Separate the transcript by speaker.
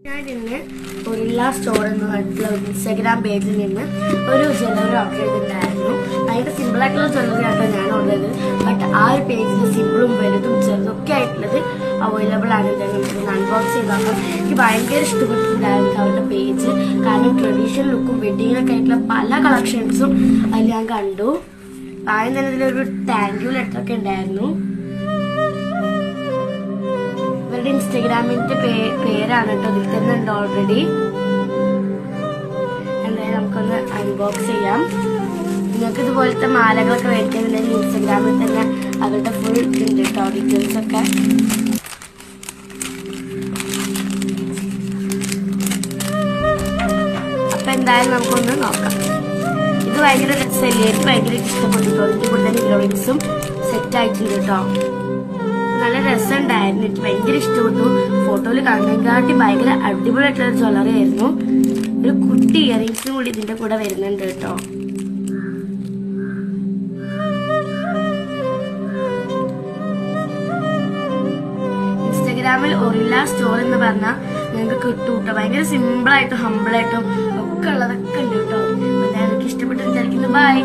Speaker 1: ഞാൻ ഇന്ന് ഒരില്ല സ്റ്റോർ എന്ന് പറഞ്ഞിട്ടുള്ള ഒരു ഇൻസ്റ്റാഗ്രാം പേജിൽ നിന്ന് ഒരു ജ്വല്ലറി ഓർഡർ ചെയ്തിട്ടുണ്ടായിരുന്നു. ഭയങ്കര സിമ്പിൾ ആയിട്ടുള്ള ജ്വല്ലറി ആട്ടോ ഞാൻ ഓർഡർ ചെയ്തത്. ബട്ട് ആ ഒരു പേജിൽ സിമ്പിളും വലുതും ചെറുതും ഒക്കെ ആയിട്ടുള്ളത് അവൈലബിൾ ആണ്. നമുക്ക് അൺബോക്സ് ചെയ്താൽ എനിക്ക് ഭയങ്കര ഇഷ്ടപ്പെട്ടിട്ടുണ്ടായിരുന്നു അവരുടെ പേജ്. കാരണം ട്രഡീഷണൽ ലുക്കും വെഡിങ്ങിനൊക്കെ ആയിട്ടുള്ള പല കളക്ഷൻസും അതിൽ ഞാൻ കണ്ടു. ആദ്യം തന്നെ ഇതിലൊരു താങ്ക് യു ലെറ്റർ ഒക്കെ ഉണ്ടായിരുന്നു. ഇവരുടെ ഇൻസ്റ്റഗ്രാമിന്റെ പേരാണ് കേട്ടോ, ഇതിൽ തന്നെ ഉണ്ട് ഓൾറെഡി. എന്തായാലും നമുക്കൊന്ന് അൺബോക്സ് ചെയ്യാം. നിങ്ങൾക്ക് ഇതുപോലത്തെ മാലകളൊക്കെ മേടിക്കുന്നുണ്ടെങ്കിൽ ഇൻസ്റ്റഗ്രാമിൽ തന്നെ അവരുടെ ഫുൾ ഉണ്ട് കേട്ടോ, ഡീറ്റെയിൽസ് ഒക്കെ. അപ്പൊ എന്തായാലും നമുക്കൊന്ന് നോക്കാം. ഇത് ഭയങ്കര രസമല്ലേ, എനിക്ക് ഭയങ്കര ഇഷ്ടപ്പെട്ടു. ഇതിന്റെ കൂടെ തന്നെ ഇയറിംഗ്സും സെറ്റ് ആയിട്ടുണ്ട് കേട്ടോ. നല്ല രസമുണ്ടായിരുന്നു, എനിക്ക് ഭയങ്കര ഇഷ്ടപ്പെട്ടു. ഫോട്ടോയിൽ കാണുന്നതിനെക്കാട്ടി ഭയങ്കര അടിപൊളിയായിട്ടുള്ള ഒരു ജ്വല്ലറി ആയിരുന്നു. ഒരു കുട്ടി ഇയറിംഗ്സും കൂടി ഇതിന്റെ കൂടെ വരുന്നുണ്ട് കേട്ടോ. ഇൻസ്റ്റഗ്രാമിൽ ഒറില്ല സ്റ്റോർ എന്ന് പറഞ്ഞാൽ ഞങ്ങൾക്ക് കിട്ടും കേട്ടോ. ഭയങ്കര സിമ്പിളായിട്ടും ഹമ്പിളായിട്ടും ഒക്കെ ഉള്ളതൊക്കെ ഉണ്ട് കേട്ടോ. അപ്പൊ എനിക്ക് ഇഷ്ടപ്പെട്ടു വിചാരിക്കുന്നു. ബൈ.